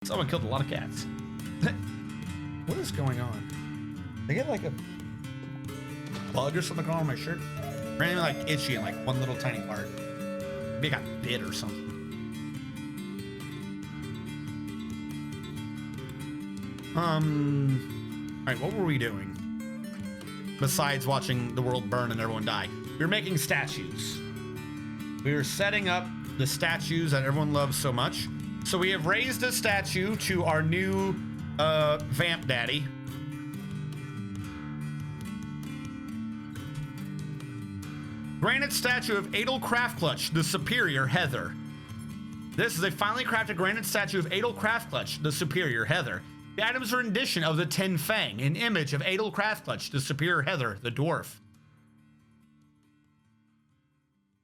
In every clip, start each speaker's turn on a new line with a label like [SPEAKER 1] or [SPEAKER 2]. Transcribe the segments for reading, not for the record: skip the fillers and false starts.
[SPEAKER 1] Someone killed a lot of cats. What is going on? They get like a bug or something on my shirt? Or anything like itchy in like one little tiny part. Maybe I got bit or something. Alright, what were we doing? Besides watching the world burn and everyone die. We were making statues. We were setting up the statues that everyone loves so much. So we have raised a statue to our new vamp daddy. Granite statue of Adel Craftclutch, the superior Heather. This is a finely crafted granite statue of Adel Craftclutch, the superior Heather. The items are a rendition of the Ten Fang, an image of Adel Craftclutch, the superior Heather, the dwarf.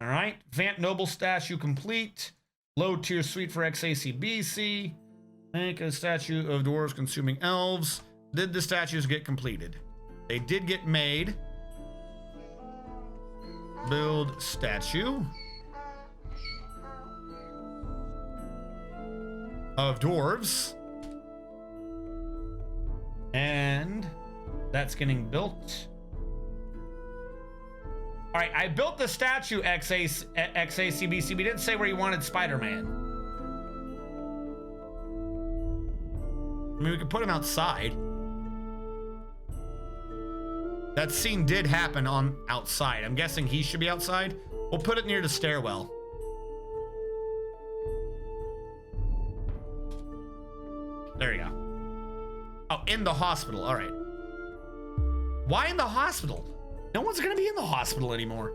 [SPEAKER 1] All right, Vamp Noble statue complete. Low tier suite for XACBC. Make a statue of dwarves consuming elves. Did the statues get completed? They did get made. Build statue of dwarves. And that's getting built. All right, I built the statue XACBC. We didn't say where you wanted Spider-Man. I mean, we could put him outside. That scene did happen on outside. I'm guessing he should be outside. We'll put it near the stairwell. There you go. Oh, in the hospital. All right. Why in the hospital? No one's gonna be in the hospital anymore.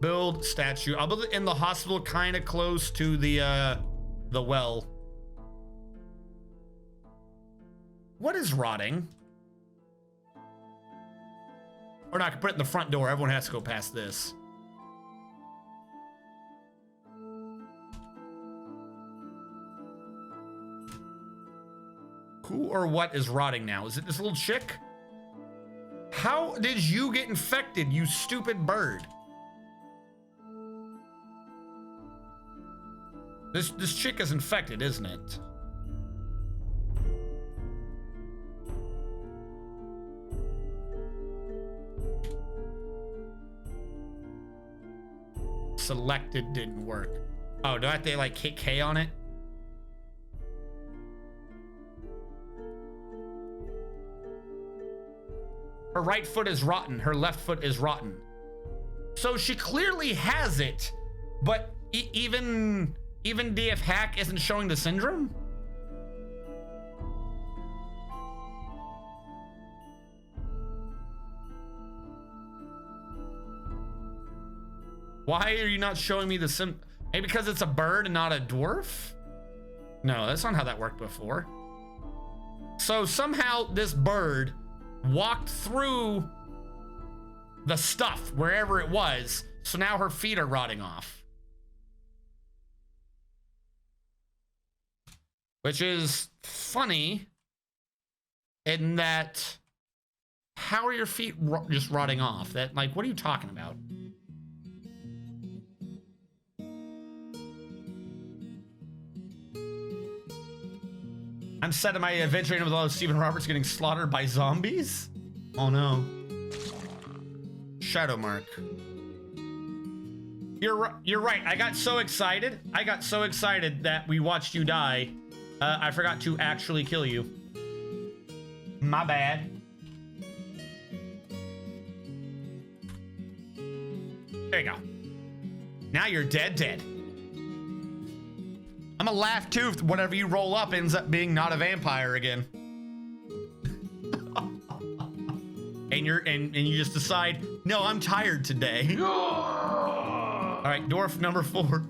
[SPEAKER 1] Build statue. I'll build it in the hospital, kind of close to the well. What is rotting? Or not, I can put it in the front door. Everyone has to go past this. Who or what is rotting now? Is it this little chick? How did you get infected, you stupid bird? This chick is infected, isn't it? Selected didn't work. Oh, do I have to like hit K on it? Her right foot is rotten. Her left foot is rotten. So she clearly has it, but even DF Hack isn't showing the syndrome? Why are you not showing me the maybe because it's a bird and not a dwarf? No, that's not how that worked before. So somehow this bird walked through the stuff wherever it was, so now her feet are rotting off. Which is funny in that, how are your feet just rotting off? That, like, what are you talking about? I'm sad at my adventure with all of Stephen Roberts getting slaughtered by zombies. Oh no. Shadow Mark. You're right. I got so excited. That we watched you die. I forgot to actually kill you. My bad. There you go. Now you're dead. I'm gonna laugh too if whatever you roll up ends up being not a vampire again. and you just decide, no, I'm tired today. All right, dwarf number 4.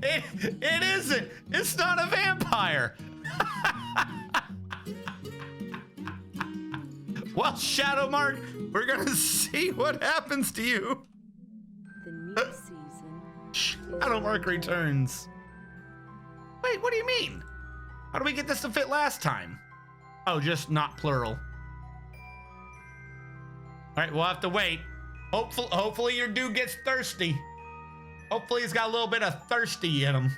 [SPEAKER 1] It isn't. It's not a vampire. Well, Shadow Mark, we're gonna see what happens to you.
[SPEAKER 2] The new season.
[SPEAKER 1] Shadow Mark returns. Wait, what do you mean? How do we get this to fit last time? Oh, just not plural. right, we'll have to wait. Hopefully your dude gets thirsty. Hopefully he's got a little bit of thirsty in him.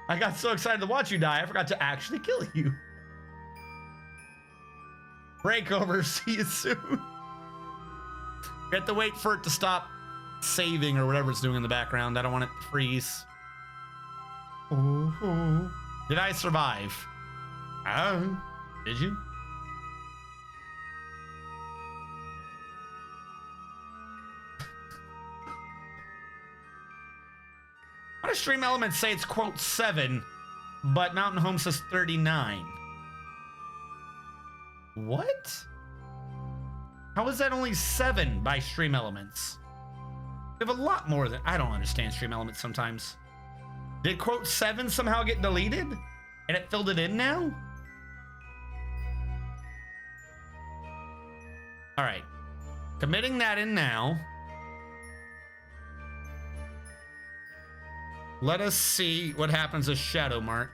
[SPEAKER 1] I got so excited to watch you die, I forgot to actually kill you. Break over, see you soon. We have to wait for it to stop saving or whatever it's doing in the background. I don't want it to freeze. Oh. Did I survive? Oh, did you? Why does Stream Elements say it's quote 7, but Mountain Home says 39? What? How is that only 7 by Stream Elements? We have a lot more than... I don't understand Stream Elements sometimes. Did quote 7 somehow get deleted? And it filled it in now? All right. Committing that in now. Let us see what happens to Shadow Mark.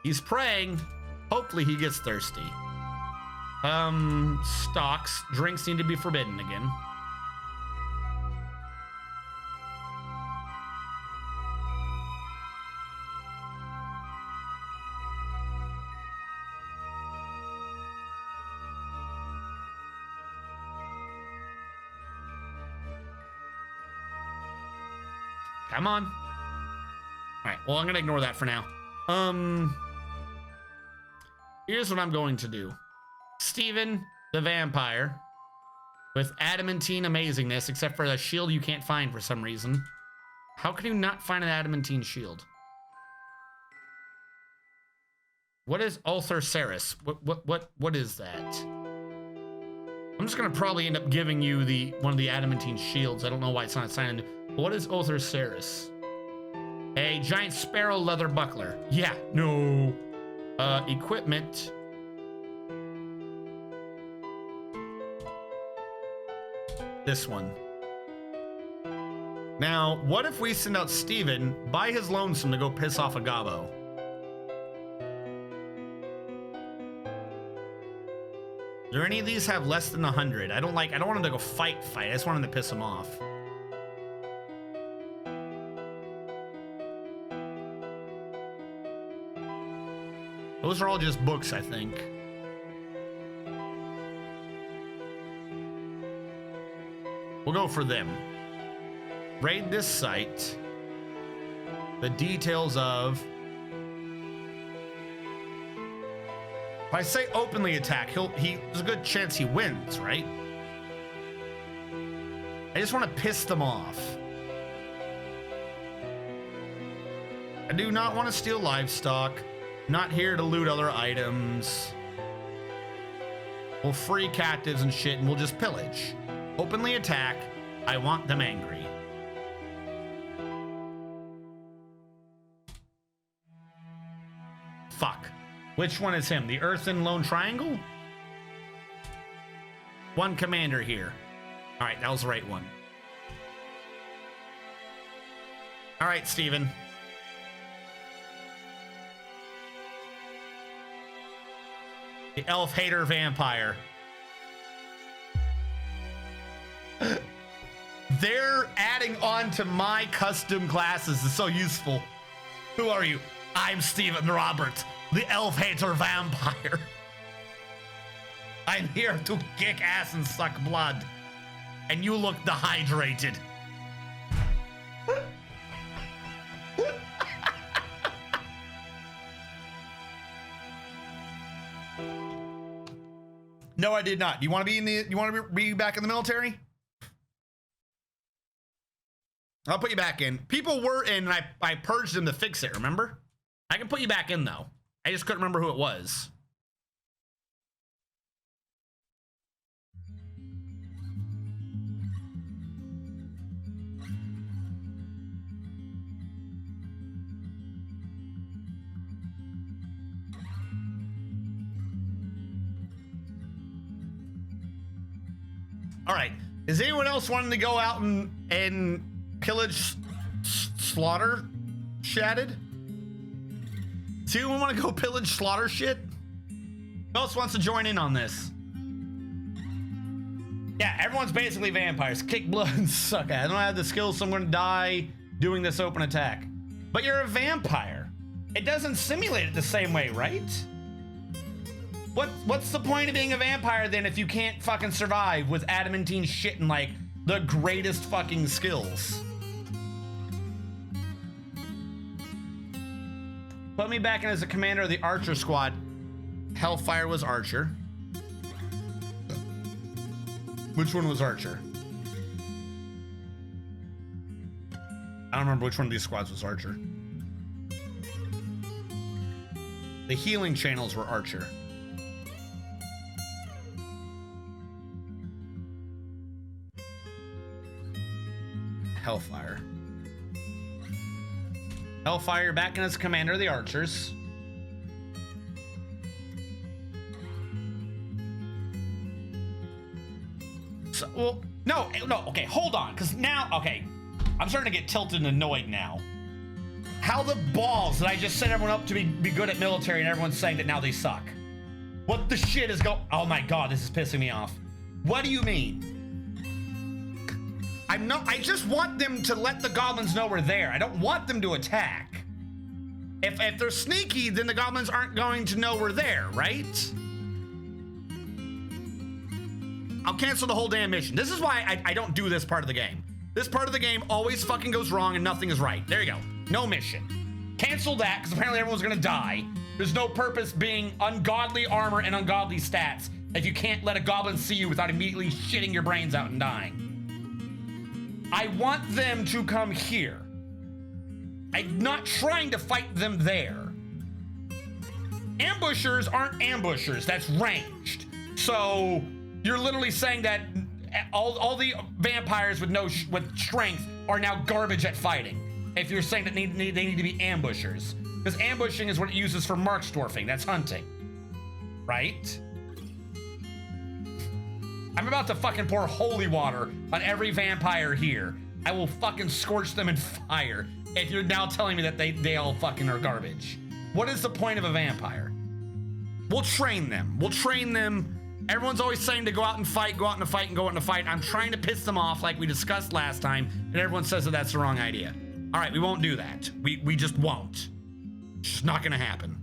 [SPEAKER 1] He's praying. Hopefully he gets thirsty. Stocks. Drinks need to be forbidden again. Come on. All right, well, I'm gonna ignore that for now. Here's what I'm going to do. Steven the vampire with adamantine amazingness, except for the shield you can't find for some reason. How can you not find an adamantine shield? What is Ulthar Ceres? What is that? I'm just gonna probably end up giving you one of the adamantine shields. I don't know why it's not assigned. What is Ulthar Ceres? A giant sparrow leather buckler. Yeah, no. Equipment. This one. Now, what if we send out Steven by his lonesome to go piss off a gobbo? Do any of these have less than 100? I don't want him to go fight. I just want him to piss him off. Those are all just books, I think. We'll go for them. Raid this site. The details of... If I say openly attack, there's a good chance he wins, right? I just want to piss them off. I do not want to steal livestock. Not here to loot other items. We'll free captives and shit, and we'll just pillage. Openly attack. I want them angry. Fuck. Which one is him? The Earthen Lone Triangle? One commander here. All right, that was the right one. All right, Steven. The elf hater vampire. They're adding on to my custom classes. It's so useful. Who are you? I'm Stephen Robert, the elf hater vampire. I'm here to kick ass and suck blood. And you look dehydrated. No, I did not. You want to be back in the military? I'll put you back in. People were in, and I purged them to fix it, remember? I can put you back in, though. I just couldn't remember who it was. All right. Is anyone else wanting to go out and pillage, slaughter, shatted? Does anyone want to go pillage, slaughter shit? Who else wants to join in on this? Yeah, everyone's basically vampires. Kick blood and suck at. I don't have the skills, so I'm gonna die doing this open attack. But you're a vampire. It doesn't simulate it the same way, right? What's the point of being a vampire then if you can't fucking survive with adamantine shit and like the greatest fucking skills? Put me back in as a commander of the Archer squad. Hellfire was Archer. Which one was Archer? I don't remember which one of these squads was Archer. The healing channels were Archer. Hellfire. Hellfire back in as commander of the Archers. So, well, no, okay, hold on, because now, okay, I'm starting to get tilted and annoyed now. How the balls did I just set everyone up to be good at military and everyone's saying that now they suck? What the shit is going? Oh my god, this is pissing me off. What do you mean? I just want them to let the goblins know we're there. I don't want them to attack. If they're sneaky, then the goblins aren't going to know we're there, right? I'll cancel the whole damn mission. This is why I don't do this part of the game. This part of the game always fucking goes wrong and nothing is right. There you go. No mission. Cancel that, because apparently everyone's gonna die. There's no purpose being ungodly armor and ungodly stats if you can't let a goblin see you without immediately shitting your brains out and dying. I want them to come here. I'm not trying to fight them there. Ambushers aren't ambushers. That's ranged. So you're literally saying that all the vampires with strength are now garbage at fighting. If you're saying that they need to be ambushers, because ambushing is what it uses for marksdwarfing. That's hunting, right? I'm about to fucking pour holy water on every vampire here. I will fucking scorch them in fire if you're now telling me that they all fucking are garbage. What is the point of a vampire? We'll train them. We'll train them. Everyone's always saying to go out and fight, go out and fight, and go out and fight. I'm trying to piss them off like we discussed last time, and everyone says that that's the wrong idea. All right, we won't do that. We just won't. It's just not gonna happen.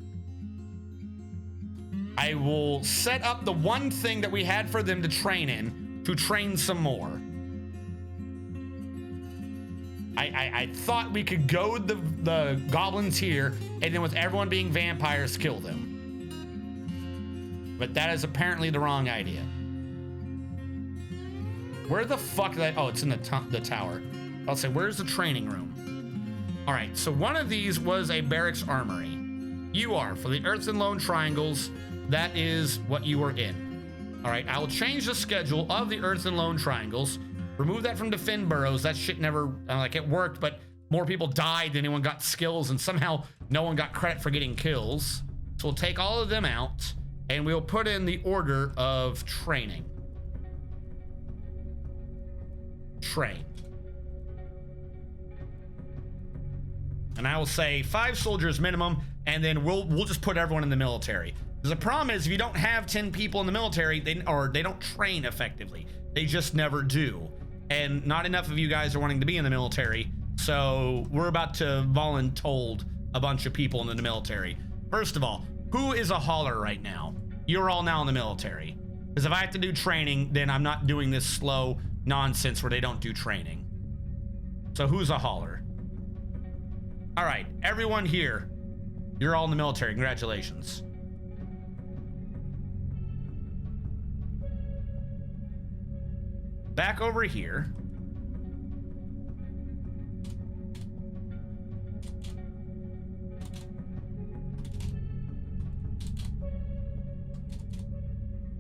[SPEAKER 1] I will set up the one thing that we had for them to train in, to train some more. I thought we could goad the goblins here, and then with everyone being vampires, kill them. But that is apparently the wrong idea. Where the fuck did I... Oh, it's in the tower. I'll say, where's the training room? All right, so one of these was a barracks armory. You are, for the Earth and Lone Triangles, that is what you were in. All right, I will change the schedule of the Earth and Lone Triangles. Remove that from defend burrows. That shit never, like, it worked, but more people died than anyone got skills, and somehow no one got credit for getting kills. So we'll take all of them out, and we'll put in the order of training. Train. And I will say 5 soldiers minimum, and then we'll just put everyone in the military. Because the problem is, if you don't have 10 people in the military, they don't train effectively. They just never do. And not enough of you guys are wanting to be in the military, so we're about to voluntold a bunch of people into the military. First of all, who is a hauler right now? You're all now in the military. Because if I have to do training, then I'm not doing this slow nonsense where they don't do training. So who's a hauler? All right, everyone here, you're all in the military. Congratulations. Back over here.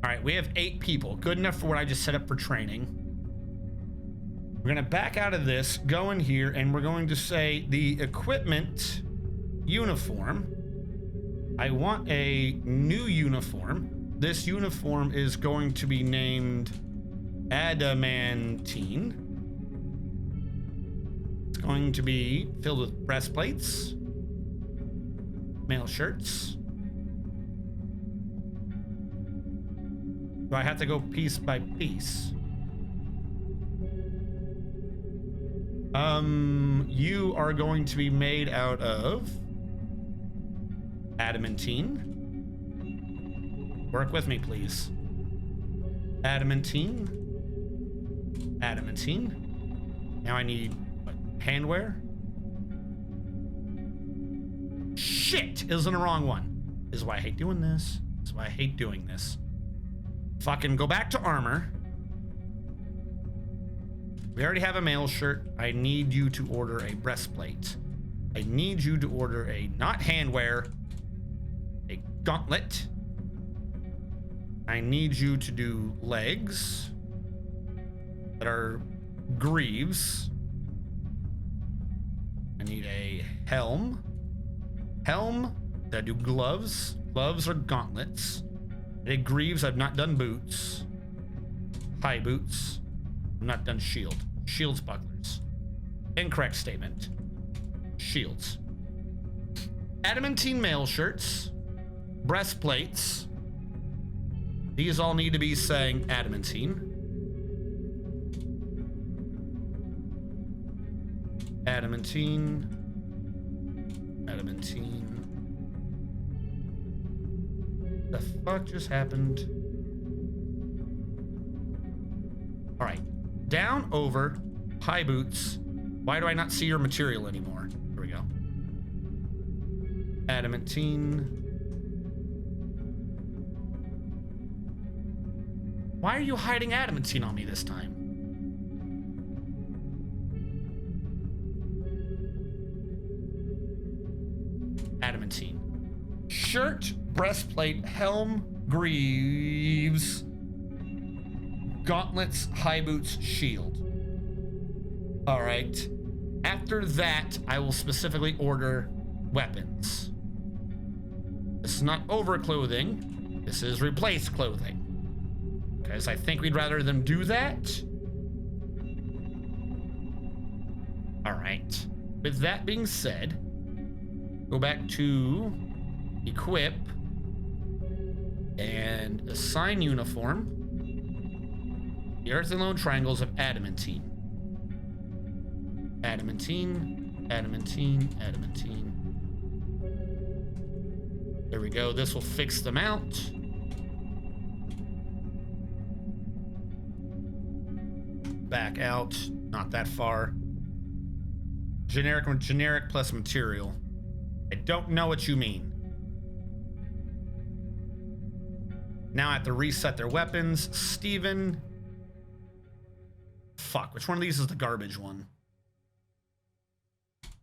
[SPEAKER 1] All right, we have 8 people. Good enough for what I just set up for training. We're gonna back out of this, go in here, and we're going to say the equipment uniform. I want a new uniform. This uniform is going to be named Adamantine. It's going to be filled with breastplates, mail shirts, Do I have to go piece by piece? You are going to be made out of adamantine. Work with me, please. Adamantine. Adamantine. Now I need what, handwear. Shit! Is in the wrong one. This is why I hate doing this. This is why I hate doing this. Fucking go back to armor. We already have a mail shirt. I need you to order a breastplate. I need you to order a, not handwear, a gauntlet. I need you to do legs that are greaves. I need a helm. Helm, that I do gloves. Gloves are gauntlets. I did greaves, I've not done boots. High boots. I'm not done shield. Shields, bucklers. Incorrect statement. Shields. Adamantine mail shirts. Breastplates. These all need to be saying adamantine. Adamantine. Adamantine. The fuck just happened? All right, down over high boots. Why do I not see your material anymore? Here we go. Adamantine. Why are you hiding adamantine on me this time? Adamantine. Shirt, breastplate, helm, greaves, gauntlets, high boots, shield. All right. After that, I will specifically order weapons. This is not over clothing. This is replace clothing. Because I think we'd rather them do that. All right. With that being said, go back to equip and assign uniform. The earth and lone triangles of adamantine. Adamantine, adamantine, adamantine. There we go. This will fix them out. Back out. Not that far. Generic plus material. I don't know what you mean. Now I have to reset their weapons. Steven. Fuck, which one of these is the garbage one?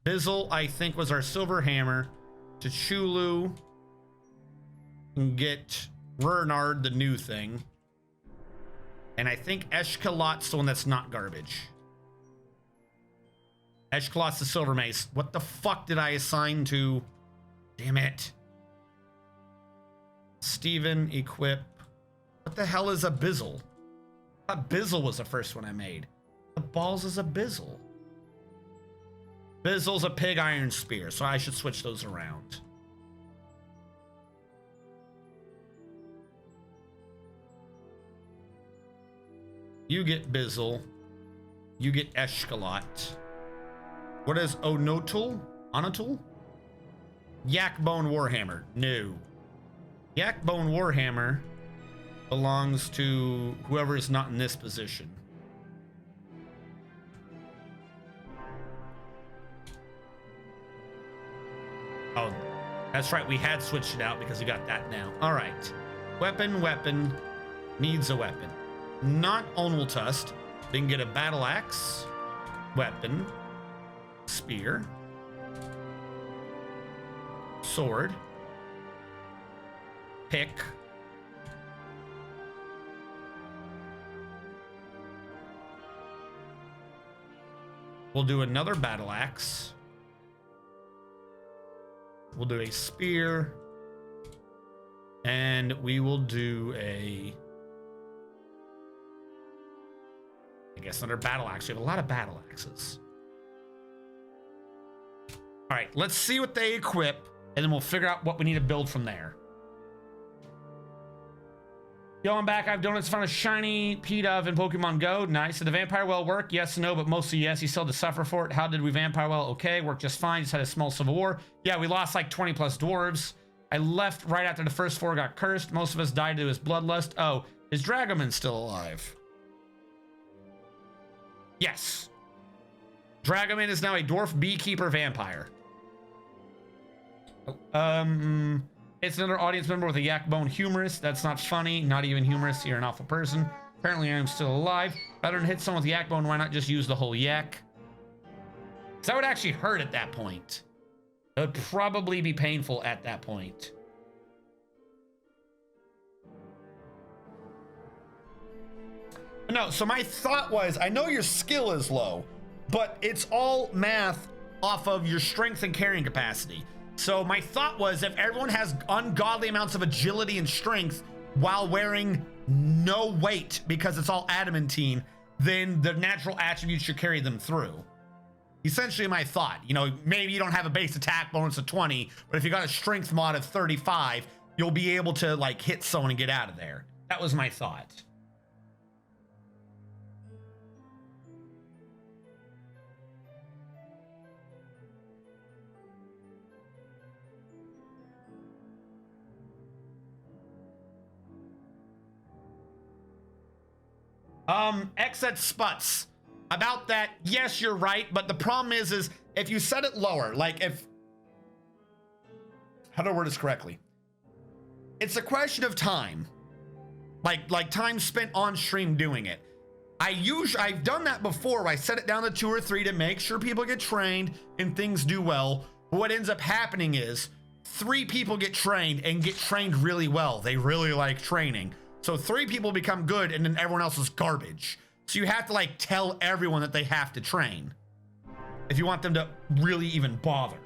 [SPEAKER 1] Bizzle, I think, was our silver hammer. T'Chulu. And get Rernard, the new thing. And I think Eshkalot's the one that's not garbage. Eshkalot's the silver mace. What the fuck did I assign to? Damn it. Steven, equip. What the hell is a Bizzle? I thought Bizzle was the first one I made. The balls is a Bizzle. Bizzle's a pig iron spear, so I should switch those around. You get Bizzle. You get Eshkalot. What is Onotul? Onotul? Yakbone Warhammer. No. Yakbone Warhammer belongs to whoever is not in this position. Oh, that's right. We had switched it out because we got that now. All right. Weapon needs a weapon. Not Onwultust. They can get a battle axe, weapon, spear, sword, pick, we'll do another battle axe. We'll do a spear, and we will do a, I guess, another battle axe. We have a lot of battle axes. All right, let's see what they equip, and then we'll figure out what we need to build from there. Yo, I'm back. I have donuts. Found a shiny P-Dove in Pokemon Go. Nice. Did the vampire well work? Yes and no, but mostly yes. You still had to suffer for it. How did we vampire well? Okay, worked just fine. Just had a small civil war. Yeah, we lost like 20 plus dwarves. I left right after the first 4 got cursed. Most of us died to his bloodlust. Oh, is Dragoman still alive? Yes. Dragoman is now a dwarf beekeeper vampire. It's another audience member with a yak bone humorist. That's not funny. Not even humorous. You're an awful person. Apparently I am still alive. Better than hit someone with yak bone. Why not just use the whole yak? Because that would actually hurt at that point. It would probably be painful at that point. No, so my thought was, I know your skill is low, but it's all math off of your strength and carrying capacity. So my thought was, if everyone has ungodly amounts of agility and strength while wearing no weight because it's all adamantine, then the natural attributes should carry them through. Essentially my thought, you know, maybe you don't have a base attack bonus of 20, but if you got a strength mod of 35, you'll be able to like hit someone and get out of there. That was my thought. Exit Sputs. About that, yes, you're right, but the problem is if you set it lower, like if... How do I word this correctly? It's a question of time. Like time spent on stream doing it. I've done that before. I set it down to 2 or 3 to make sure people get trained and things do well. But what ends up happening is 3 people get trained and get trained really well. They really like training. So 3 people become good and then everyone else is garbage. So you have to like tell everyone that they have to train if you want them to really even bother.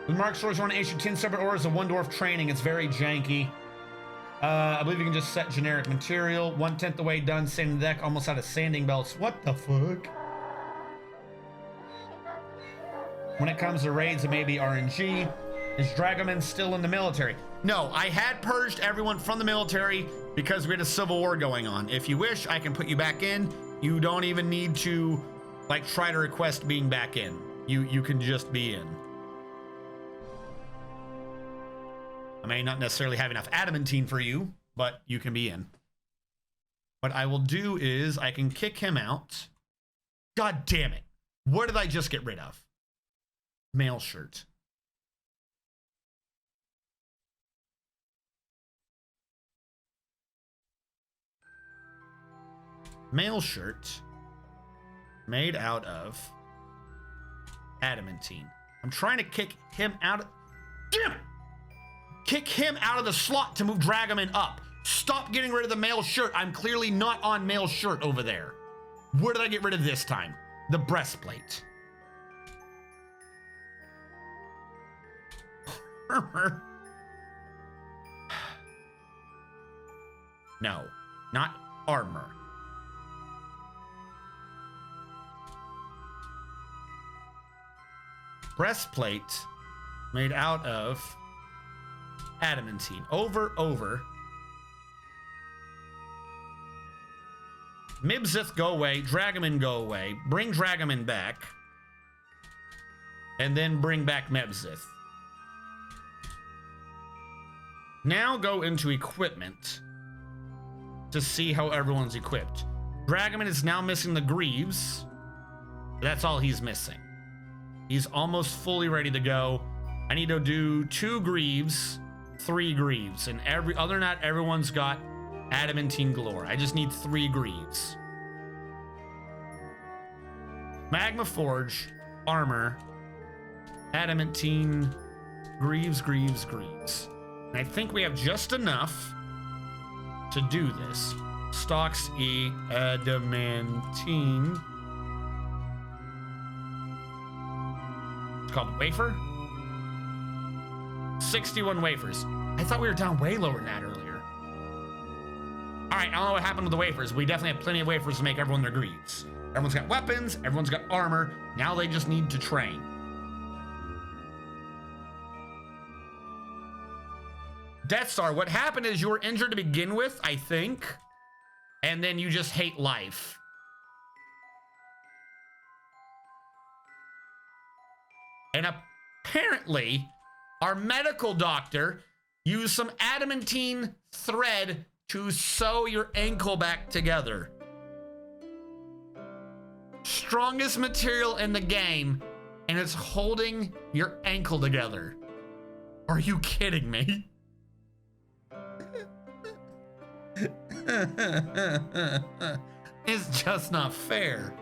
[SPEAKER 1] The Mark Stores want to issue 10 separate orders of 1 dwarf training. It's very janky. I believe you can just set generic material. 1/10 the way done. Sanding the deck. Almost out of sanding belts. What the fuck? When it comes to raids, it may be RNG. Is Dragoman still in the military? No, I had purged everyone from the military because we had a civil war going on. If you wish, I can put you back in. You don't even need to like try to request being back in. You can just be in. I may not necessarily have enough adamantine for you, but you can be in. What I will do is I can kick him out. God damn it. What did I just get rid of? Mail shirt. Mail shirt made out of adamantine. I'm trying to kick him out of... Damn it! Kick him out of the slot to move Dragoman up. Stop getting rid of the mail shirt. I'm clearly not on mail shirt over there. Where did I get rid of this time? The breastplate. No, not armor. Breastplate made out of adamantine. Over. Mibzith, go away. Dragoman, go away. Bring Dragoman back. And then bring back Mebzith. Now go into equipment to see how everyone's equipped. Dragoman is now missing the greaves. That's all he's missing. He's almost fully ready to go. I need to do 2 greaves, 3 greaves, and other than that, everyone's got adamantine galore. I just need 3 greaves. Magma Forge, armor, adamantine, greaves. And I think we have just enough to do this. Stocks E, adamantine. It's called wafer. 61 wafers. I thought we were down way lower than that earlier. All right, I don't know what happened with the wafers. We definitely have plenty of wafers to make everyone their greaves. Everyone's got weapons, everyone's got armor. Now they just need to train. Death Star, what happened is you were injured to begin with, I think, and then you just hate life. And apparently, our medical doctor used some adamantine thread to sew your ankle back together. Strongest material in the game, and it's holding your ankle together. Are you kidding me? It's just not fair.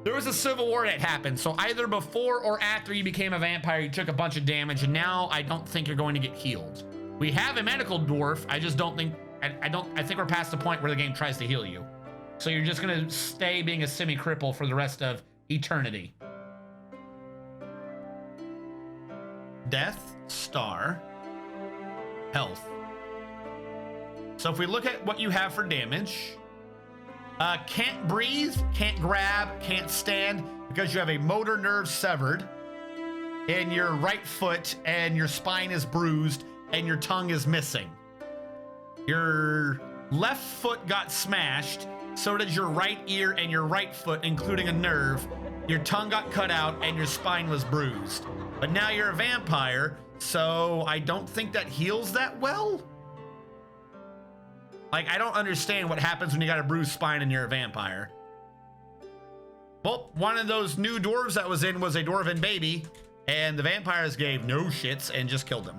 [SPEAKER 1] There was a civil war that happened, so either before or after you became a vampire, you took a bunch of damage, and now I don't think you're going to get healed. We have a medical dwarf. I just don't think, I think we're past the point where the game tries to heal you. So you're just gonna stay being a semi-cripple for the rest of eternity. Death Star health. So if we look at what you have for damage, can't breathe, can't grab, can't stand because you have a motor nerve severed in your right foot and your spine is bruised and your tongue is missing. Your left foot got smashed, so did your right ear and your right foot, including a nerve. Your tongue got cut out and your spine was bruised. But now you're a vampire, so I don't think that heals that well. Like, I don't understand what happens when you got a bruised spine and you're a vampire. Well, one of those new dwarves that was in was a dwarven baby, and the vampires gave no shits and just killed him.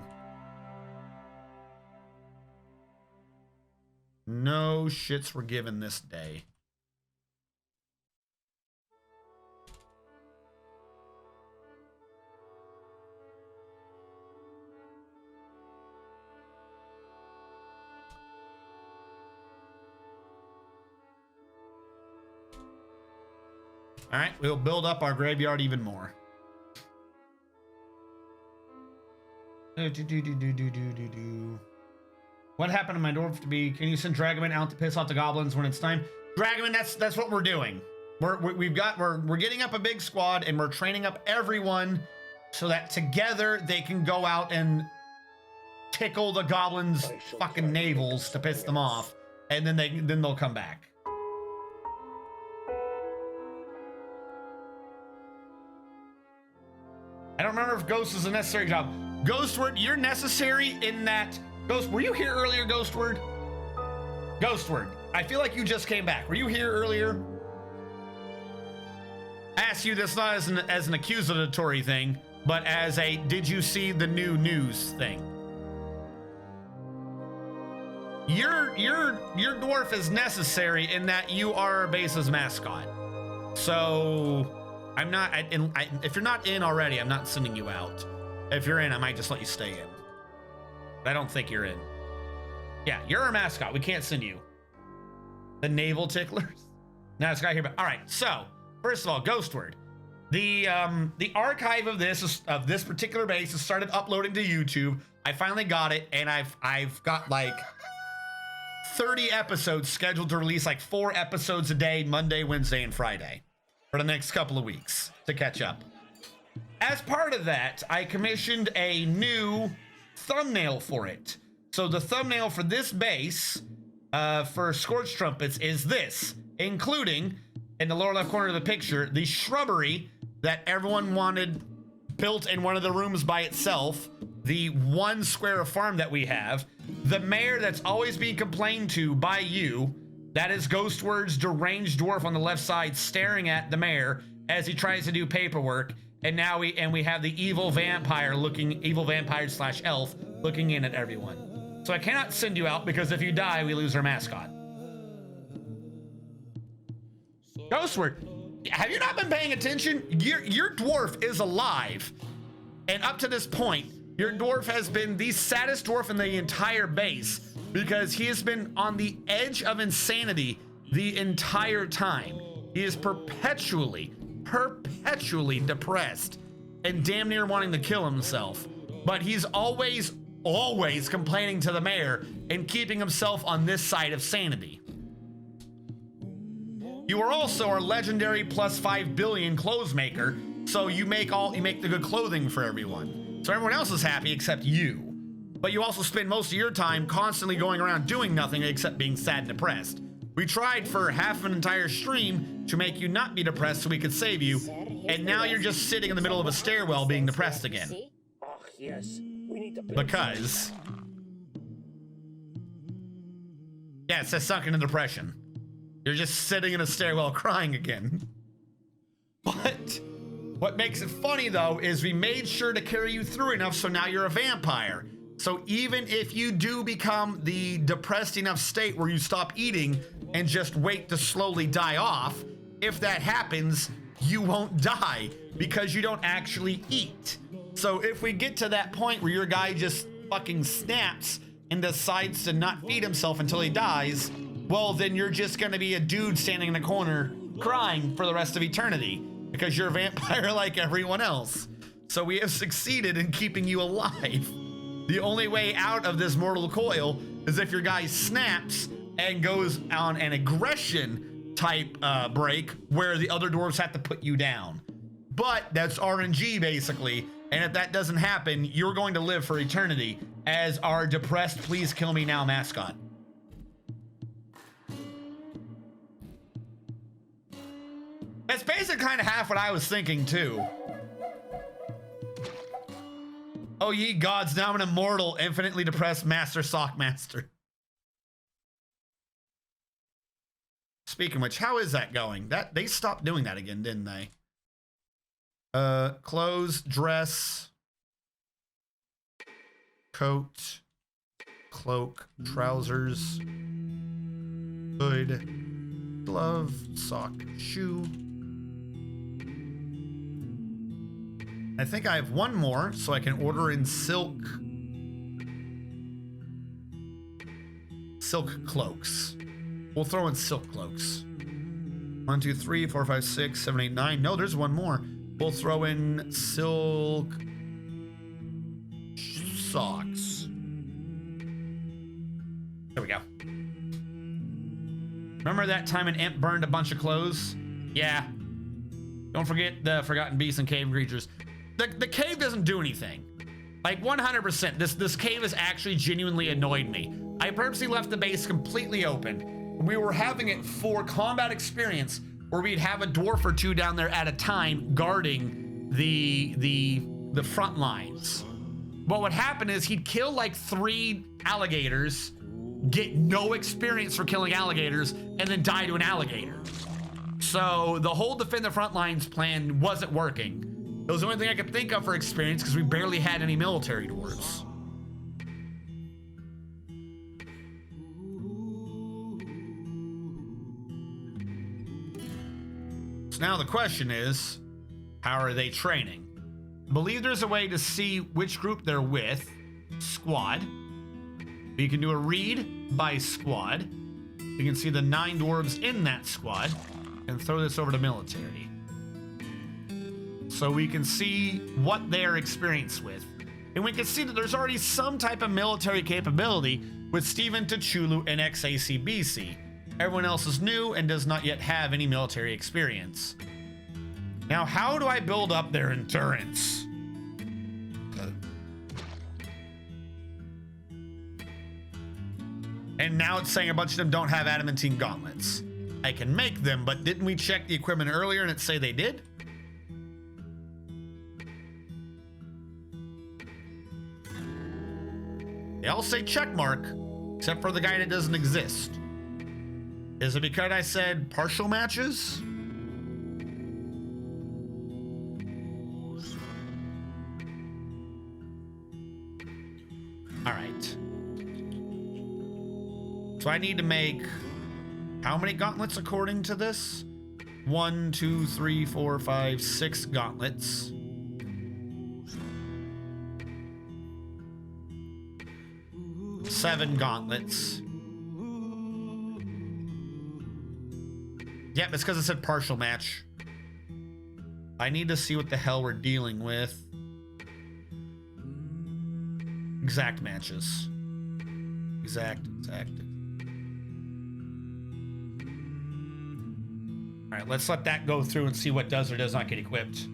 [SPEAKER 1] No shits were given this day. All right, we'll build up our graveyard even more. What happened to my dwarf to be? Can you send Dragoman out to piss off the goblins when it's time? Dragoman, that's what we're doing. We're getting up a big squad and we're training up everyone so that together they can go out and tickle the goblins' fucking navels to piss them off, and then they'll come back. I don't remember if Ghost is a necessary job. Ghostward, you're necessary in that. Ghost, were you here earlier, Ghostward? Ghostward, I feel like you just came back. Were you here earlier? I asked you this not as an accusatory thing, but as a did you see the new news thing. Your dwarf is necessary in that you are our base's mascot. So I'm not, if you're not in already, I'm not sending you out. If you're in, I might just let you stay in. But I don't think you're in. Yeah, you're our mascot. We can't send you. The naval ticklers? No, it's got here, but all right. So, first of all, Ghostward. The archive of this particular base has started uploading to YouTube. I finally got it, and I've got like 30 episodes scheduled to release, like 4 episodes a day, Monday, Wednesday, and Friday, for the next couple of weeks to catch up. As part of that, I commissioned a new thumbnail for it. So the thumbnail for this base for ScorchTrumpets is this, including, in the lower left corner of the picture, the shrubbery that everyone wanted built in one of the rooms by itself, the 1 square of farm that we have, the mayor that's always being complained to by you, that is Ghostward's deranged dwarf on the left side staring at the mayor as he tries to do paperwork. And now we have the evil vampire / elf looking in at everyone. So I cannot send you out because if you die, we lose our mascot. Ghostward, have you not been paying attention? Your dwarf is alive. And up to this point, your dwarf has been the saddest dwarf in the entire base because he has been on the edge of insanity the entire time. He is perpetually depressed and damn near wanting to kill himself, but he's always complaining to the mayor and keeping himself on this side of sanity. You are also our legendary plus 5 billion clothes maker, so you make the good clothing for everyone, so everyone else is happy except you. but you also spend most of your time constantly going around doing nothing except being sad and depressed. We tried for half an entire stream to make you not be depressed so we could save you, and now you're just sitting in the middle of a stairwell being depressed again. Because... yeah, it says sunk into depression. You're just sitting in a stairwell crying again. But what makes it funny though is we made sure to carry you through enough so now you're a vampire. So even if you do become the depressed enough state where you stop eating and just wait to slowly die off, if that happens, you won't die because you don't actually eat. So if we get to that point where your guy just fucking snaps and decides to not feed himself until he dies, well, then you're just gonna be a dude standing in a corner crying for the rest of eternity because you're a vampire like everyone else. So we have succeeded in keeping you alive. The only way out of this mortal coil is if your guy snaps and goes on an aggression type break where the other dwarves have to put you down. But that's RNG basically, and if that doesn't happen, you're going to live for eternity as our depressed please kill me now mascot. That's basically kind of half what I was thinking too. Oh ye gods, now I'm an immortal, infinitely depressed master sock master. Speaking of which, how is that going? That they stopped doing that again, didn't they? Clothes, dress, coat, cloak, trousers, hood, glove, sock, shoe. I think I have one more, so I can order in silk cloaks. We'll throw in silk cloaks. 1, 2, 3, 4, 5, 6, 7, 8, 9. No, there's one more. We'll throw in silk socks. There we go. Remember that time an imp burned a bunch of clothes? Yeah. Don't forget the forgotten beasts and cave creatures. The cave doesn't do anything. Like 100%, this cave has actually genuinely annoyed me. I purposely left the base completely open. We were having it for combat experience where we'd have a dwarf or two down there at a time guarding the front lines. What would happen is he'd kill like 3 alligators, get no experience for killing alligators, and then die to an alligator. So the whole defend the front lines plan wasn't working. It was the only thing I could think of for experience because we barely had any military dwarves. So now the question is, how are they training? I believe there's a way to see which group they're with. Squad. You can do a read by squad. You can see the 9 dwarves in that squad and throw this over to military. So we can see what they're experienced with. And we can see that there's already some type of military capability with Steven, Tachulu, and XACBC. Everyone else is new and does not yet have any military experience. Now, how do I build up their endurance? And now it's saying a bunch of them don't have adamantine gauntlets. I can make them, but didn't we check the equipment earlier and it say they did? They all say check mark, except for the guy that doesn't exist. Is it because I said partial matches? All right. So I need to make how many gauntlets according to this? 1, 2, 3, 4, 5, 6 gauntlets. Seven gauntlets. Yep, it's because it said partial match. I need to see what the hell we're dealing with. Exact matches. Exact. All right, let's let that go through and see what does or does not get equipped.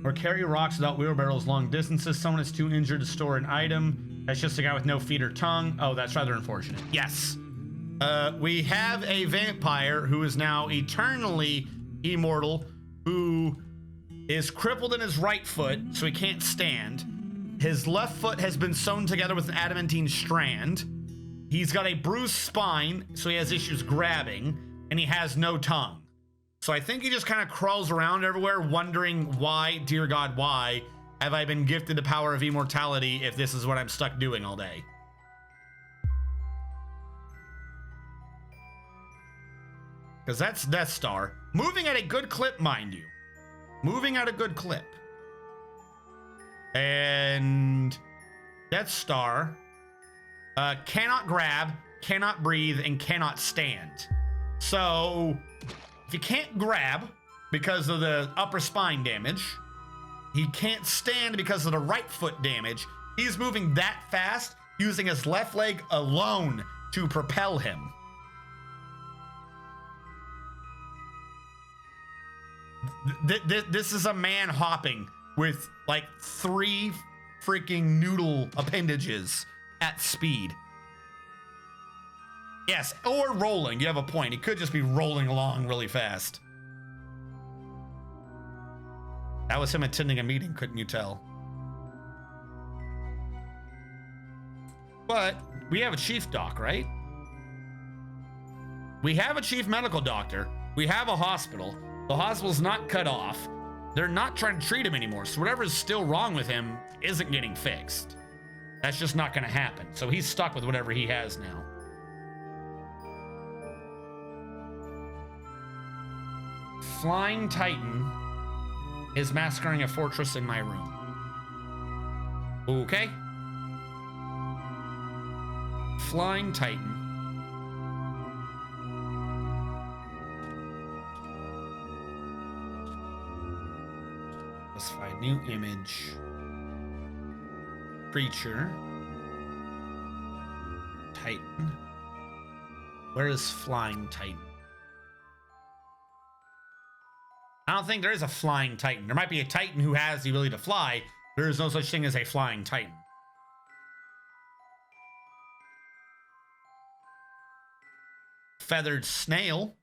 [SPEAKER 1] or carry rocks without wheelbarrows long distances. Someone is too injured to store an item. That's just a guy with no feet or tongue. Oh, that's rather unfortunate. Yes. We have a vampire who is now eternally immortal, who is crippled in his right foot, so he can't stand. His left foot has been sewn together with an adamantine strand. He's got a bruised spine, so he has issues grabbing, and he has no tongue. So I think he just kind of crawls around everywhere, wondering why, dear God, why have I been gifted the power of immortality if this is what I'm stuck doing all day? Because that's Death Star. Moving at a good clip, mind you. Moving at a good clip. And Death Star cannot grab, cannot breathe, and cannot stand. So if you can't grab because of the upper spine damage, he can't stand because of the right foot damage, he's moving that fast using his left leg alone to propel him. This is a man hopping with like 3 freaking noodle appendages at speed. Yes, or rolling. You have a point. He could just be rolling along really fast. That was him attending a meeting, couldn't you tell? But we have a chief doc, right? We have a chief medical doctor. We have a hospital. The hospital's not cut off. They're not trying to treat him anymore. So whatever's still wrong with him isn't getting fixed. That's just not going to happen. So he's stuck with whatever he has now. Flying Titan is massacring a fortress in my room. Okay. Flying Titan. Let's find new image. Creature. Titan. Where is Flying Titan? I don't think there is a Flying Titan. There might be a Titan who has the ability to fly. There is no such thing as a Flying Titan. Feathered Snail.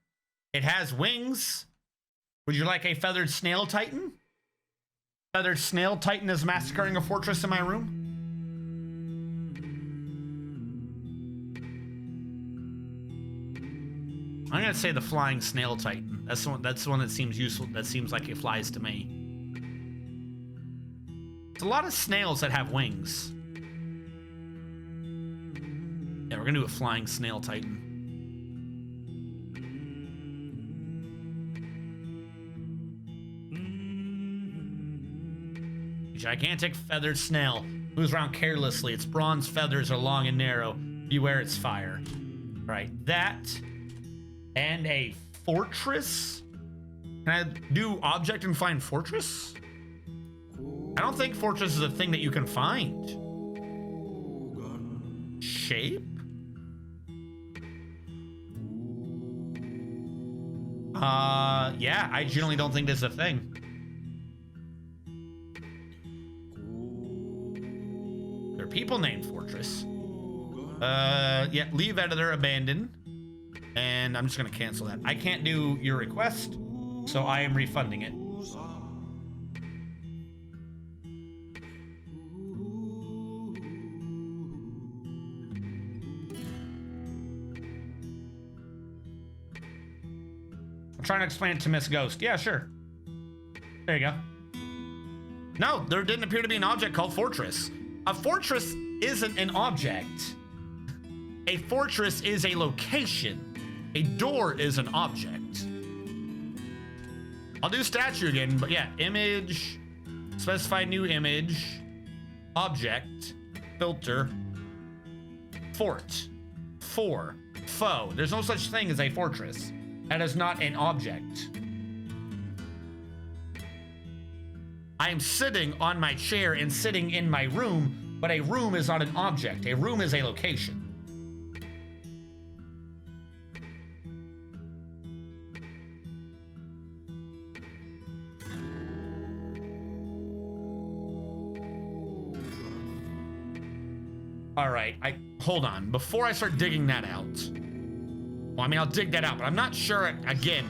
[SPEAKER 1] It has wings. Would you like a Feathered Snail Titan? Feathered Snail Titan is massacring a fortress in my room. I'm gonna say the Flying Snail Titan. That's the one that seems useful. That seems like it flies to me. There's a lot of snails that have wings. Yeah, we're gonna do a Flying Snail Titan. Gigantic feathered snail moves around carelessly. Its bronze feathers are long and narrow. Beware its fire. All right, that and a fortress. Can I do object and find fortress? I don't think fortress is a thing that you can find. Shape? Yeah, I generally don't think this is a thing. There are people named Fortress. Yeah, leave editor, abandon. And I'm just gonna cancel that. I can't do your request, so I am refunding it. I'm trying to explain it to Miss Ghost. Yeah, sure. There you go. No, there didn't appear to be an object called Fortress. A fortress isn't an object. A fortress is a location. A door is an object. I'll do statue again, but yeah, image, specify new image, object, filter, fort, foe. There's no such thing as a fortress. That is not an object. I am sitting on my chair and sitting in my room, but a room is not an object. A room is a location. All right, hold on. Before I start digging that out. Well, I mean, I'll dig that out, but I'm not sure, again.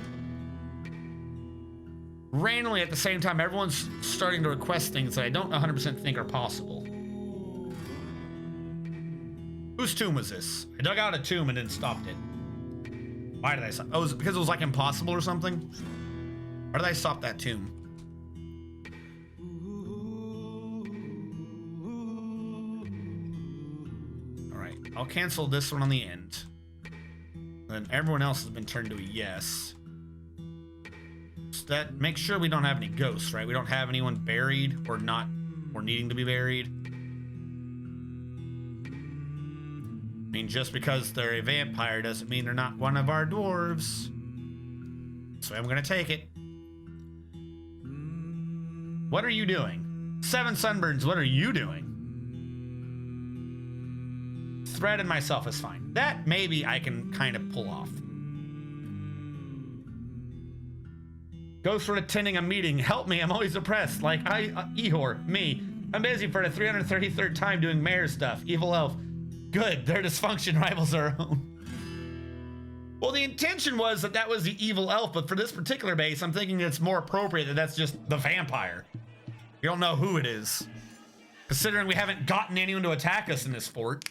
[SPEAKER 1] Randomly at the same time, everyone's starting to request things that I don't 100% think are possible. Whose tomb was this? I dug out a tomb and then stopped it. Why did I stop? Oh, was it because it was like impossible or something? Why did I stop that tomb? All right, I'll cancel this one on the end. Then everyone else has been turned to a yes. So that make sure we don't have any ghosts, right? We don't have anyone buried or not, or needing to be buried. I mean, just because they're a vampire doesn't mean they're not one of our dwarves. So I'm gonna take it. What are you doing? 7 Sunburns, what are you doing? Thread and myself is fine. That maybe I can kind of pull off. Ghost for attending a meeting. Help me, I'm always depressed. Like Ihor, me. I'm busy for the 333rd time doing mayor stuff. Evil elf. Good, their dysfunction rivals our own. Well, the intention was that that was the evil elf, but for this particular base, I'm thinking it's more appropriate that that's just the vampire. We don't know who it is. Considering we haven't gotten anyone to attack us in this fort.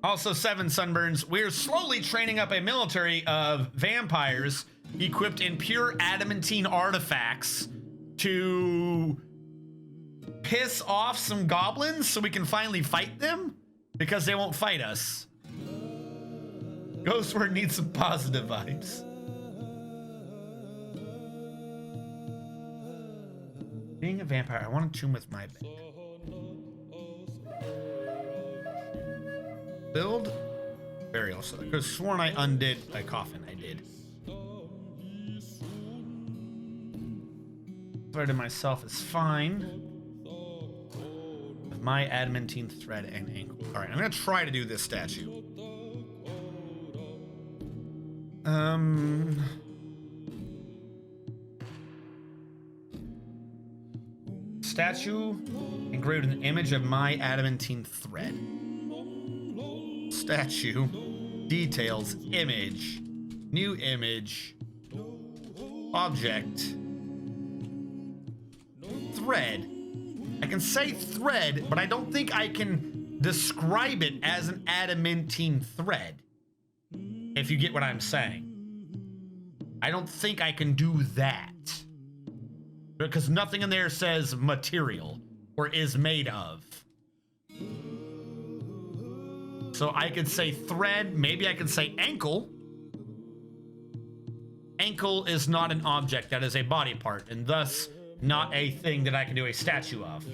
[SPEAKER 1] Also, 7 Sunburns, we're slowly training up a military of vampires equipped in pure adamantine artifacts to piss off some goblins so we can finally fight them because they won't fight us. Ghostword needs some positive vibes. Being a vampire, I want to tomb with my bed. Build burial. So I could have sworn I undid a coffin. I did. Thread of myself is fine. With my adamantine thread and ankle. All right, I'm gonna try to do this statue. Statue engraved an image of my adamantine thread. Statue, details, image, new image, object, thread. I can say thread, but I don't think I can describe it as an adamantine thread. If you get what I'm saying. I don't think I can do that. Because nothing in there says material or is made of. So I could say thread, maybe I could say ankle. Ankle is not an object, that is a body part, and thus not a thing that I can do a statue of.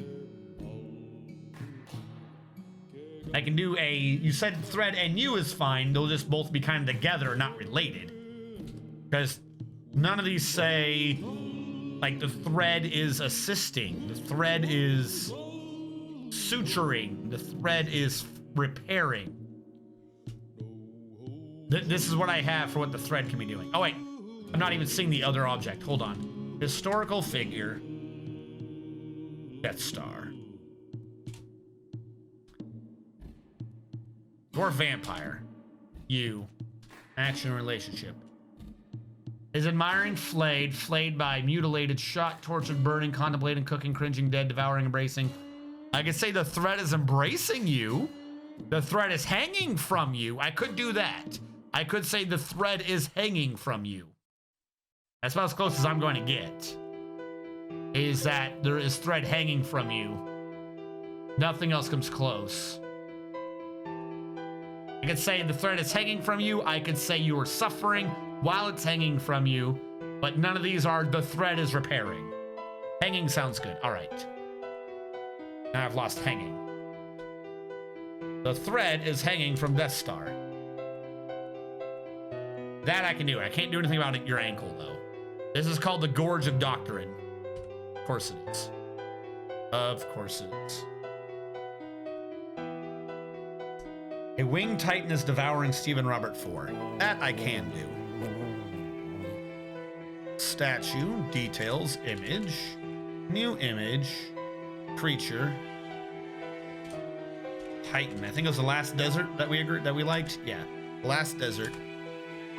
[SPEAKER 1] I can do a, you said thread and you is fine, they'll just both be kind of together, not related. Because none of these say, like the thread is assisting, the thread is suturing, the thread is repairing. This is what I have for what the thread can be doing. Oh wait, I'm not even seeing the other object. Hold on. Historical figure. Death Star. Dwarf vampire. You. Action relationship. Is admiring, flayed by, mutilated, shot, tortured, burning, contemplating, cooking, cringing, dead, devouring, embracing. I could say the thread is embracing you. The thread is hanging from you. I could do that. I could say the thread is hanging from you. That's about as close as I'm going to get. Is that there is thread hanging from you. Nothing else comes close. I could say the thread is hanging from you. I could say you are suffering while it's hanging from you. But none of these are the thread is repairing. Hanging sounds good. All right. Now I've lost hanging. The thread is hanging from Death Star. That I can do. I can't do anything about it, your ankle, though. This is called the Gorge of Doctrine. Of course it is. Of course it is. A winged titan is devouring Stephen Robert 4. That I can do. statue, details, image, new image, creature, Titan. I think it was the last desert that we liked. Yeah, last desert.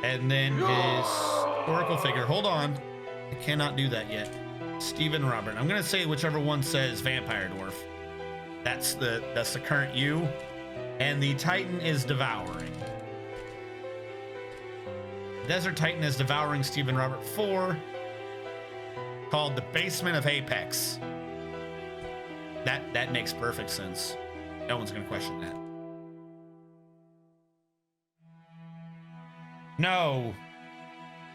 [SPEAKER 1] And then his historical figure. Hold on, I cannot do that yet. Stephen Robert. I'm gonna say whichever one says vampire dwarf. That's the current you. And the Titan is devouring. Desert Titan is devouring Stephen Robert 4, called the Basement of Apex. That makes perfect sense. No one's gonna question that. No.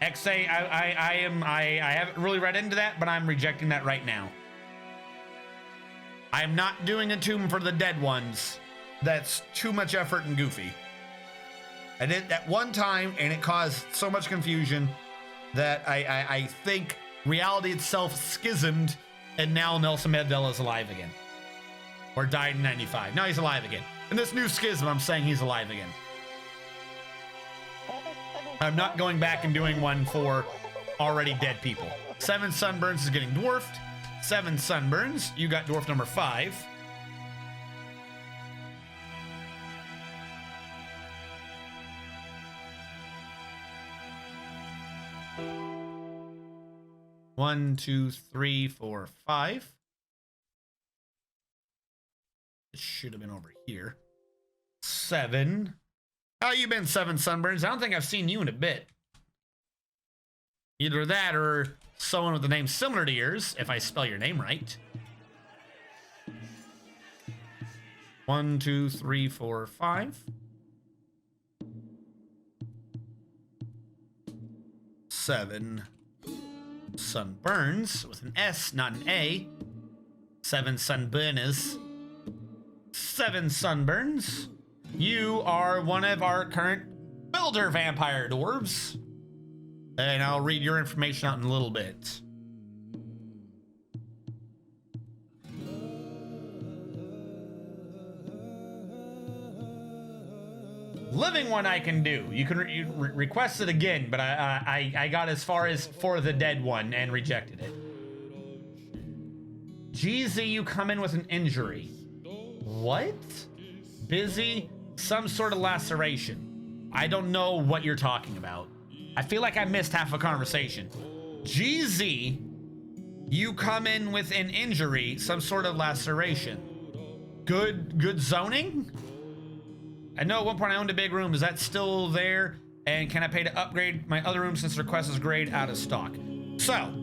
[SPEAKER 1] XA, I haven't really read into that, but I'm rejecting that right now. I am not doing a tomb for the dead ones. That's too much effort and goofy. I did that one time and it caused so much confusion that I think reality itself schismed, and now Nelson Mandela is alive again. Or died in 95. Now he's alive again. In this new schism, I'm saying he's alive again. I'm not going back and doing one for already dead people. 7 Sunburns is getting dwarfed. 7 Sunburns. You got dwarf number 5. One, 2, 3, 4, 5. It should have been over here. 7. How you been, 7 Sunburns? I don't think I've seen you in a bit. Either that or someone with a name similar to yours, if I spell your name right. 1, 2, 3, 4, 5. 7 Sunburns with an S, not an A. 7 Sunburners. 7 Sunburns. You are one of our current builder vampire dwarves. And I'll read your information out in a little bit. Living one I can do. You can request it again, but I got as far as for the dead one and rejected it. GZ, you come in with an injury. What? Busy? Some sort of laceration. I don't know what you're talking about. I feel like I missed half a conversation. GZ, you come in with an injury, some sort of laceration. Good zoning? I know at one point I owned a big room. Is that still there? And can I pay to upgrade my other room since the request is grade out of stock? So,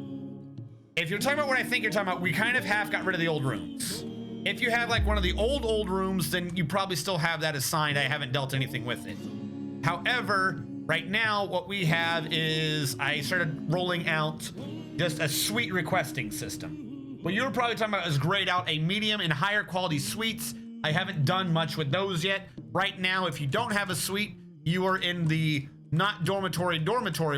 [SPEAKER 1] if you're talking about what I think you're talking about, we kind of half got rid of the old rooms. If you have like one of the old rooms, then you probably still have that assigned. I haven't dealt anything with it. However, right now what we have is I started rolling out just a suite requesting system. What you're probably talking about is grade out a medium and higher quality suites. I haven't done much with those yet. Right now, if you don't have a suite, you are in the not dormitory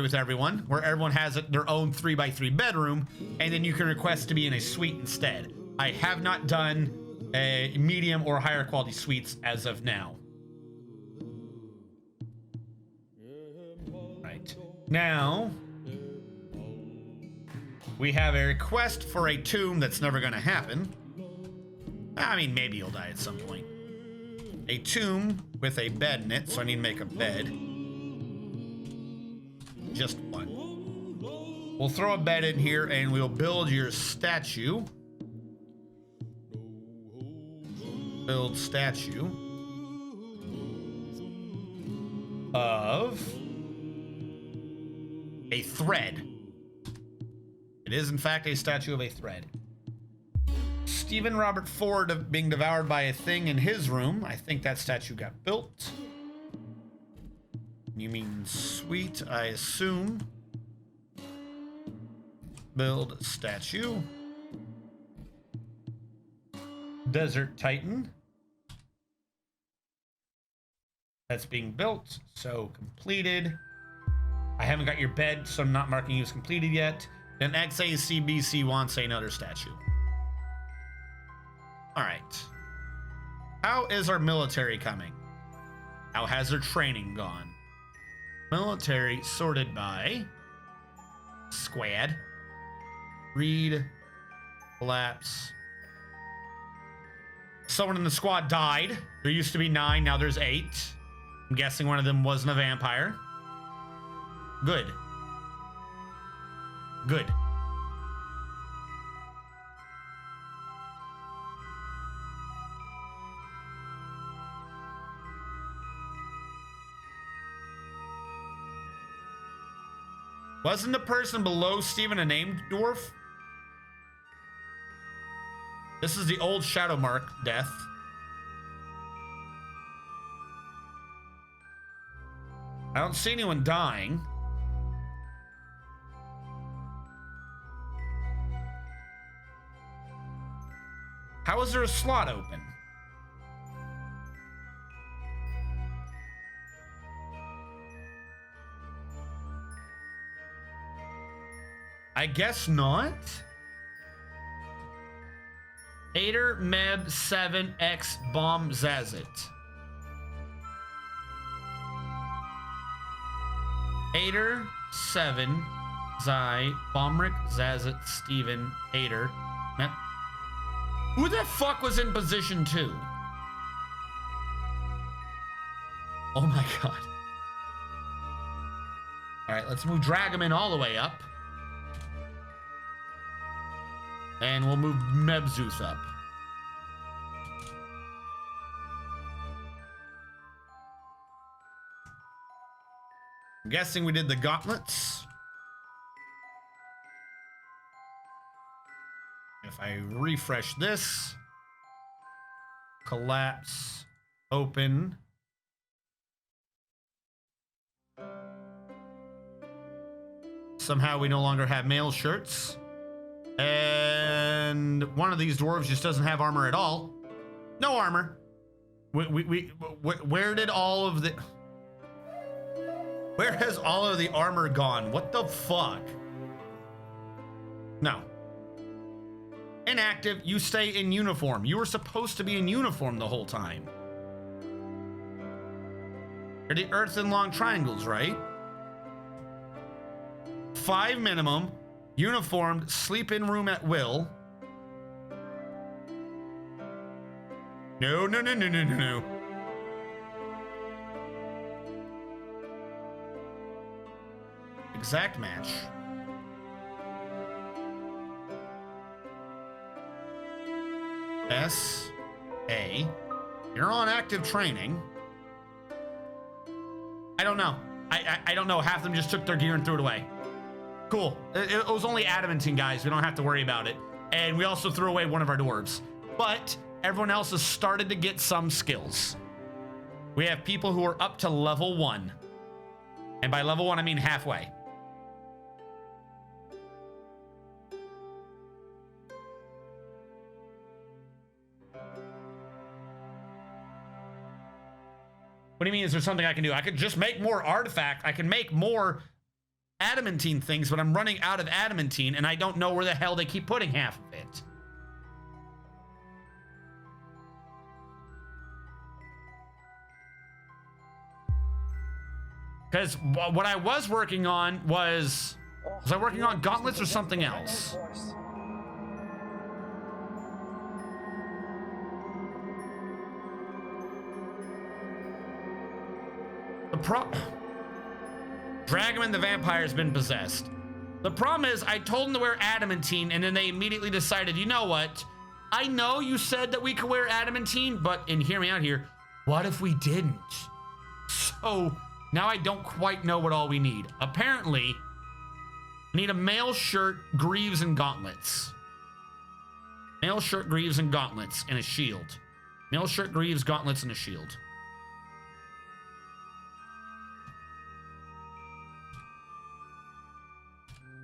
[SPEAKER 1] with everyone, where everyone has their own 3x3 bedroom, and then you can request to be in a suite instead. I have not done a medium or higher quality suites as of now. Right. Now, we have a request for a tomb that's never going to happen. I mean, maybe you'll die at some point. A tomb with a bed in it, so I need to make a bed. Just one. We'll throw a bed in here and we'll build your statue. Build statue of a thread. It is in fact a statue of a thread. Stephen Robert Ford being devoured by a thing in his room. I think that statue got built. You mean sweet, I assume. Build statue. Desert Titan. That's being built, so completed. I haven't got your bed, so I'm not marking you as completed yet. Then XACBC wants another statue. All right. How is our military coming? How has their training gone? Military sorted by squad. Read. Collapse. Someone in the squad died. There used to be 9, now there's 8. I'm guessing one of them wasn't a vampire. Good. Good. Wasn't the person below Steven a named dwarf? This is the old shadow mark death. I don't see anyone dying. How is there a slot open? I guess not. Ader Meb 7X Bomb Zazit. Ader 7 Zai Bomric Zazit Steven Ader Meb. Who the fuck was in position 2? Oh my god. Alright, let's move Dragoman all the way up. And we'll move Mebzeus up. I'm guessing we did the gauntlets. If I refresh this, collapse, open. Somehow we no longer have male shirts. And one of these dwarves just doesn't have armor at all. No armor. Where did all of the... Where has all of the armor gone? What the fuck? No. Inactive, you stay in uniform. You were supposed to be in uniform the whole time. They're the earth and long triangles, right? 5 minimum. Uniformed, sleep in room at will. No, no, no, no, no, no, no. Exact match. S.A. You're on active training. I don't know. I don't know. Half of them just took their gear and threw it away. Cool. It was only adamantine, guys. We don't have to worry about it. And we also threw away one of our dwarves. But everyone else has started to get some skills. We have people who are up to level 1. And by level 1, I mean halfway. What do you mean? Is there something I can do? I could just make more artifact. I can make more adamantine things, but I'm running out of adamantine and I don't know where the hell they keep putting half of it. Because what I was working on was I working on gauntlets or something else? Dragoman the vampire has been possessed. The problem is I told them to wear adamantine and then they immediately decided, you know what? I know you said that we could wear adamantine, but, and hear me out here, what if we didn't? So now I don't quite know what all we need. Apparently, I need a mail shirt, greaves, and gauntlets. Mail shirt, greaves, and gauntlets, and a shield. Mail shirt, greaves, gauntlets, and a shield.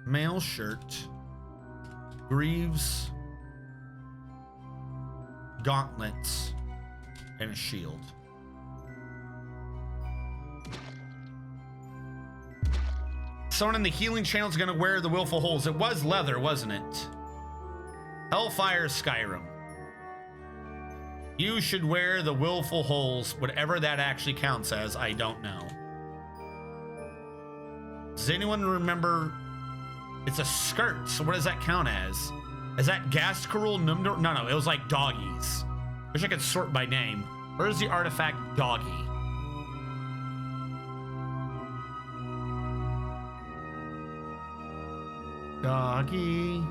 [SPEAKER 1] Mail shirt, greaves, gauntlets, and a shield. Someone in the healing channel is going to wear the willful holes. It was leather, wasn't it? Hellfire Skyrim. You should wear the willful holes, whatever that actually counts as. I don't know. Does anyone remember It's a skirt. So what does that count as? Is that Gaskarul Numdor? No, it was like doggies. Wish I could sort by name. Where's the artifact doggy? Doggy.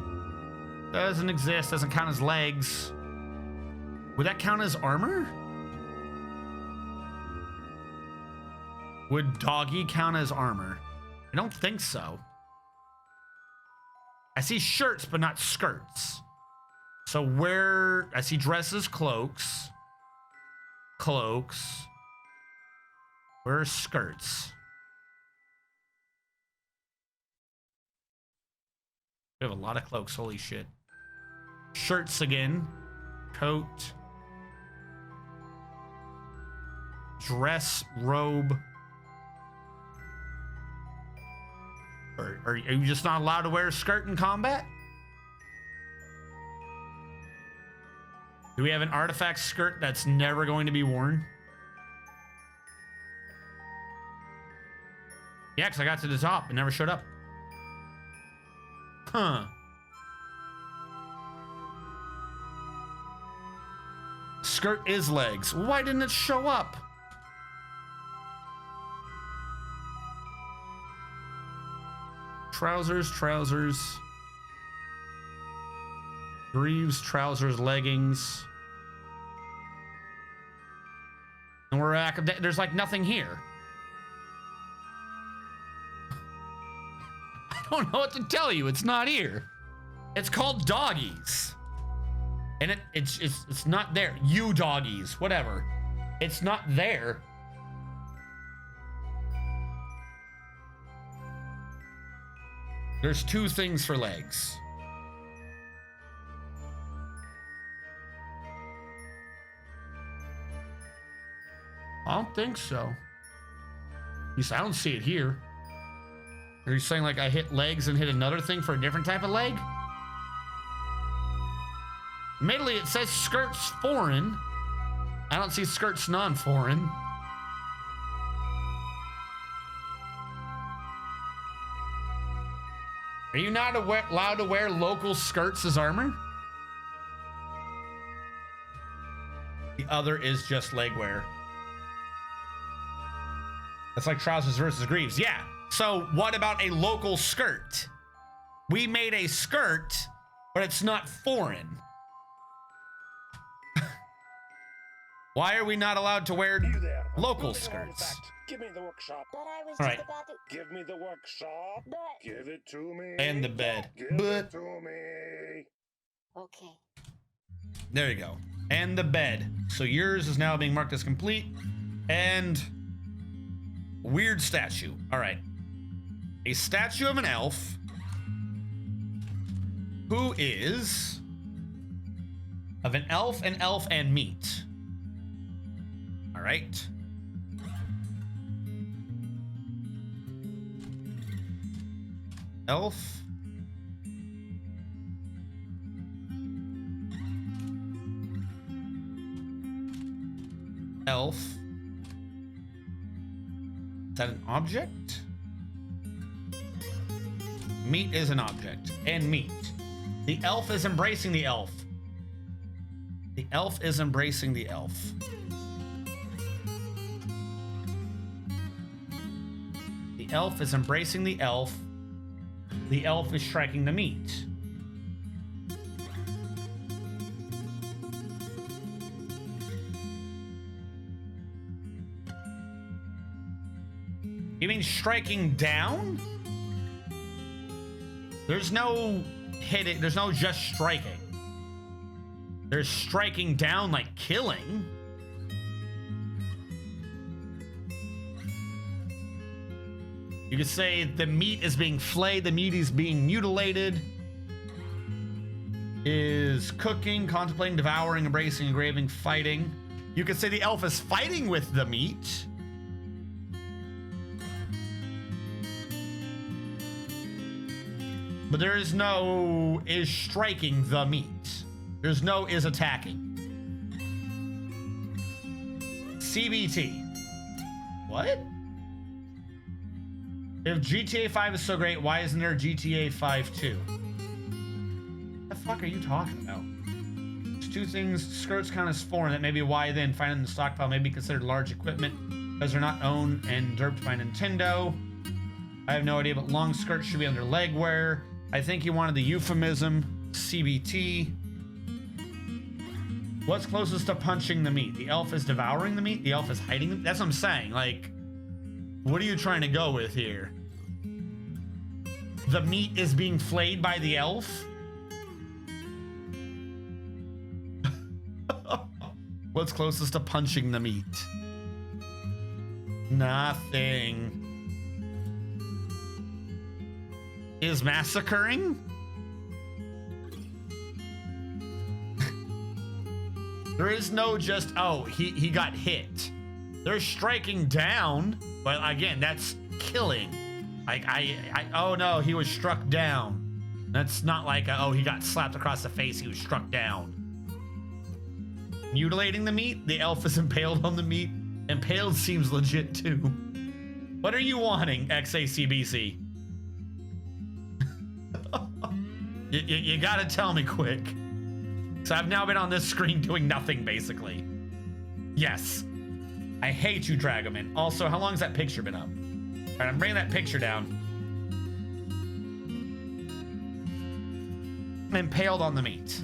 [SPEAKER 1] Doesn't exist. Doesn't count as legs. Would that count as armor? Would doggy count as armor? I don't think so. I see shirts, but not skirts. So where... I see dresses, cloaks. Cloaks. Where are skirts? We have a lot of cloaks, holy shit. Shirts again. Coat. Dress, robe. Are you just not allowed to wear a skirt in combat? Do we have an artifact skirt that's never going to be worn? Yeah, because I got to the top and never showed up. Huh. Skirt is legs. Why didn't it show up? Trousers, trousers. Greaves, trousers, leggings. And we're back. There's like nothing here. I don't know what to tell you. It's not here. It's called doggies. And it's not there. You doggies, whatever. It's not there. There's two things for legs. I don't think so. At least I don't see it here. Are you saying like I hit legs and hit another thing for a different type of leg? Admittedly, it says skirts foreign. I don't see skirts non-foreign. Are you not allowed to wear local skirts as armor? The other is just leg wear. That's like trousers versus greaves. Yeah. So what about a local skirt? We made a skirt, but it's not foreign. Why are we not allowed to wear local skirts?
[SPEAKER 3] Give me the workshop.
[SPEAKER 4] But I was
[SPEAKER 1] All
[SPEAKER 4] just
[SPEAKER 1] right.
[SPEAKER 4] about to.
[SPEAKER 3] Give me the workshop.
[SPEAKER 4] But.
[SPEAKER 3] Give it to me.
[SPEAKER 1] And the bed.
[SPEAKER 3] Give
[SPEAKER 1] But
[SPEAKER 3] it to me.
[SPEAKER 4] Okay.
[SPEAKER 1] there you go. And the bed. So yours is now being marked as complete. And weird statue. All right. A statue of an elf who is of an elf and meat. All right. Elf. Elf. Is that an object? Meat is an object. And meat. The elf is embracing the elf. The elf is embracing the elf. The elf is embracing the elf. The elf is striking the meat. You mean striking down? There's no hitting, there's no just striking. There's striking down like killing. You could say the meat is being flayed, the meat is being mutilated, is cooking, contemplating, devouring, embracing, engraving, fighting. You could say the elf is fighting with the meat. But there is no is striking the meat. There's no is attacking. CBT. What? If GTA 5 is so great, why isn't there GTA 5 too? What the fuck are you talking about? There's two things. Skirts count as foreign. That may be why then finding the stockpile may be considered large equipment because they're not owned and derped by Nintendo. I have no idea, but long skirts should be under leg wear. I think he wanted the euphemism. CBT. What's closest to punching the meat? The elf is devouring the meat? The elf is hiding it? That's what I'm saying. Like, what are you trying to go with here? The meat is being flayed by the elf? What's closest to punching the meat? Nothing. Is massacring? There is no just, oh, he got hit. They're striking down, but again, that's killing. Like, oh no, he was struck down. That's not like, oh, he got slapped across the face, he was struck down. Mutilating the meat, the elf is impaled on the meat. Impaled seems legit too. What are you wanting, XACBC? you gotta tell me quick. So I've now been on this screen doing nothing, basically. Yes. I hate you, Dragoman. Also, how long has that picture been up? All right, I'm bringing that picture down. Impaled on the meat.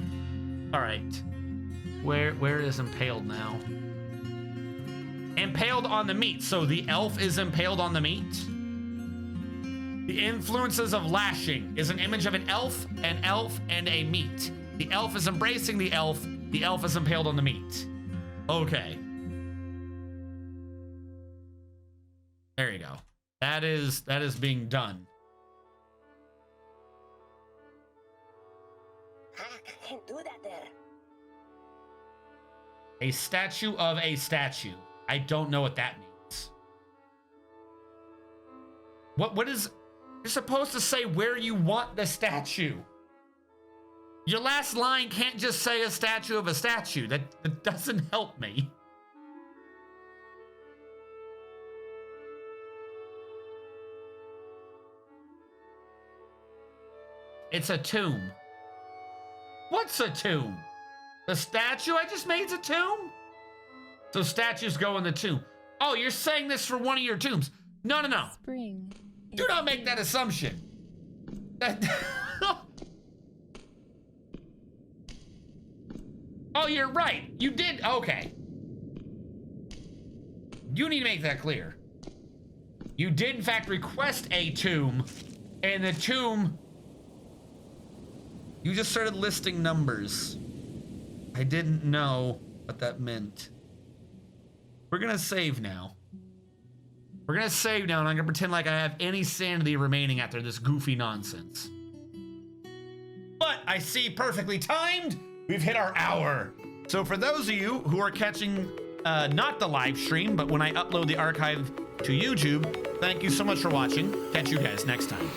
[SPEAKER 1] All right. Where is impaled now? Impaled on the meat. So the elf is impaled on the meat? The influences of lashing is an image of an elf, and a meat. The elf is embracing the elf is impaled on the meat. Okay. There you go. That is being done.
[SPEAKER 2] I can't do that there.
[SPEAKER 1] A statue of a statue. I don't know what that means. What is... You're supposed to say where you want the statue. Your last line can't just say a statue of a statue. That doesn't help me. It's a tomb. What's a tomb? The statue I just made's a tomb? So statues go in the tomb. Oh, you're saying this for one of your tombs. No.
[SPEAKER 2] Spring.
[SPEAKER 1] Do not make that assumption. Oh, you're right. You did. Okay. You need to make that clear. You did, in fact, request a tomb. And the tomb... You just started listing numbers. I didn't know what that meant. We're gonna save now. We're gonna save now, and I'm gonna pretend like I have any sanity remaining after this goofy nonsense. But I see perfectly timed. We've hit our hour. So for those of you who are catching not the live stream, but when I upload the archive to YouTube, thank you so much for watching. Catch you guys next time.